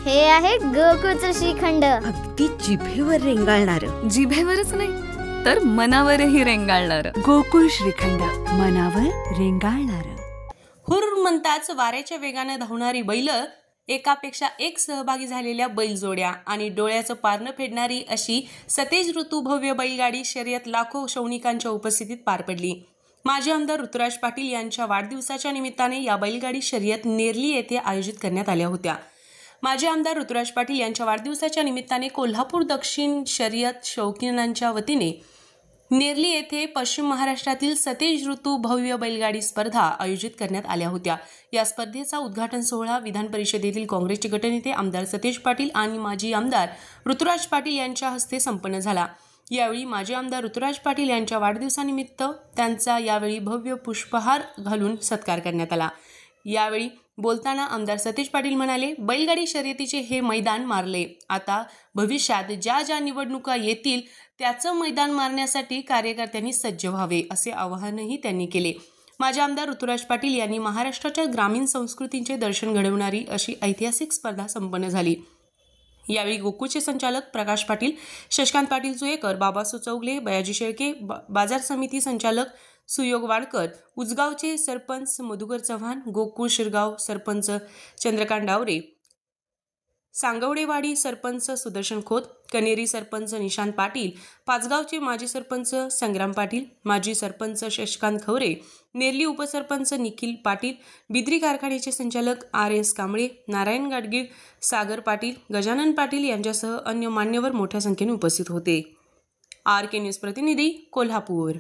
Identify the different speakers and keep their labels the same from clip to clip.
Speaker 1: हे आहे गोकुळचं श्रीखंड.
Speaker 2: अगदी जिभेवर रेंगाळणार.
Speaker 3: जिभेवरच नाही तर मनावरही रेंगाळणार.
Speaker 2: गोकुळ श्रीखंड, मनावर रेंगाळणार.
Speaker 4: हुर म्हणताच वाऱ्याच्या वेगाने धावणारी बैल, एकापेक्षा एक सहभागी झालेल्या बैलजोड्या आणि डोळ्याचं पारणं फेडणारी अशी सतेज ऋतू भव्य बैलगाडी शर्यत लाखो शौनिकांच्या उपस्थितीत पार पडली. माजी आमदार ऋतुराज पाटील यांच्या वाढदिवसाच्या निमित्ताने या बैलगाडी शर्यत नेरली येथे आयोजित करण्यात आल्या होत्या. माजी आमदार ऋतुराज पाटील यांच्या वाढदिवसाच्या निमित्ताने कोल्हापूर दक्षिण शर्यत शौकीनांच्या वतीने नेरली येथे पश्चिम महाराष्ट्रातील सतेज ऋतू भव्य बैलगाडी स्पर्धा आयोजित करण्यात आल्या होत्या. या स्पर्धेचा उद्घाटन सोहळा विधान परिषदेतील काँग्रेसचे गटनेते आमदार सतेज पाटील आणि माजी आमदार ऋतुराज पाटील यांच्या हस्ते संपन्न झाला. यावेळी माजी आमदार ऋतुराज पाटील यांच्या वाढदिवसानिमित्त त्यांचा यावेळी भव्य पुष्पहार घालून सत्कार करण्यात आला. यावेळी बोलताना आमदार सतेज पाटील म्हणाले, बैलगाडी शर्यतीचे हे मैदान मारले. आता भविष्यात ज्या ज्या निवडणुका येतील त्याचं मैदान मारण्यासाठी कार्यकर्त्यांनी सज्ज व्हावे असे आवाहनही त्यांनी केले. माजी आमदार ऋतुराज पाटील यांनी महाराष्ट्राच्या ग्रामीण संस्कृतीचे दर्शन घडवणारी अशी ऐतिहासिक स्पर्धा संपन्न झाली. यावेळी गोकुळचे संचालक प्रकाश पाटील, शशिकांत पाटील जुयेकर, बाबासो चौगले, बयाजी शेळके, बाजार समिती संचालक सुयोग वाडकर, उजगावचे सरपंच मधुकर चव्हाण, गोकुळ शिरगाव सरपंच चंद्रकांत डावरे, सांगवडेवाडी सरपंच सुदर्शन खोत, कनेरी सरपंच निशांत पाटील, पाचगावचे माजी सरपंच संग्राम पाटील, माजी सरपंच शशिकांत खवरे, नेरली उपसरपंच निखिल पाटील, बिद्री कारखान्याचे संचालक RS कांबळे, नारायण गाडगीळ, सागर पाटील, गजानन पाटील यांच्यासह अन्य मान्यवर मोठ्या संख्येने उपस्थित होते. RK न्यूज प्रतिनिधी, Kolhapur.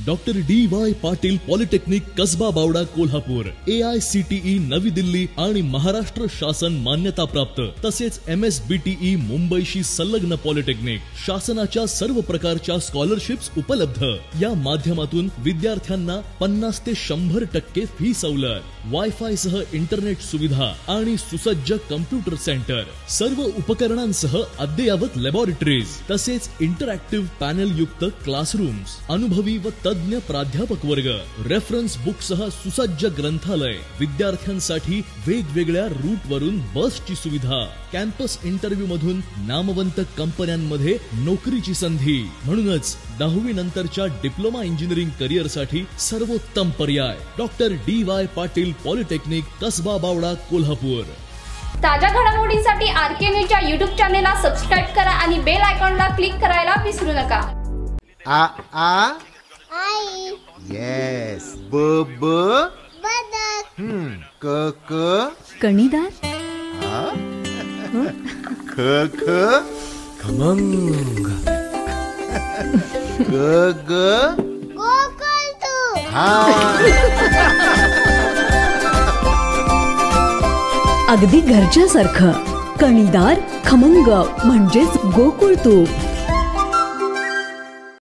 Speaker 5: Doctor DY Patil polytechnic Kasba Bawda Kolhapur, AICTE नवी दिल्ली आणि महाराष्ट्र शासन मान्यता प्राप्त, तसेच MSBTE मुंबईशी संलग्न पॉलिटेक्निक. शासनाच्या सर्व प्रकारच्या स्कॉलरशिप्स उपलब्ध. या माध्यमातून विद्यार्थ्यांना 50 ते 100% फी सवलत, वायफाय सह इंटरनेट सुविधा आणि सुसज्ज कम्प्युटर सेंटर, सर्व उपकरणांसह अद्ययावत लॅबोरेटरीज, तसेच इंटरॅक्टिव्ह पॅनल युक्त क्लासरूम्स, अनुभवी व तज्ञ प्राध्यापक वर्ग, रेफरन्स बुक सह सुसज्ज ग्रंथालय, विद्यार्थ्यांसाठी वेगवेगळ्या रूट वरून बसची सुविधा, कॅम्पस इंटरव्ह्यू मधून नामवंत कंपन्यांमध्ये नोकरीची संधी. म्हणूनच 10वी नंतरच्या डिप्लोमा इंजिनिअरिंग करिअर साठी सर्वोत्तम पर्याय doctor DY Patil polytechnic Kasba Bawda Kolhapur.
Speaker 6: ताज्या घडामोडींसाठी RK न्यूजच्या YouTube चॅनेलला सबस्क्राइब करा आणि बेल आयकॉनला क्लिक करायला विसरू नका.
Speaker 1: आई.
Speaker 7: येस. ब
Speaker 1: बदक.
Speaker 7: क
Speaker 2: कणीदार.
Speaker 7: ख खमंग. ग
Speaker 1: गोकुळ तू.
Speaker 2: अगदी घरच्यासारखं. कणीदार खमंग म्हणजेच गोकुळ तूप.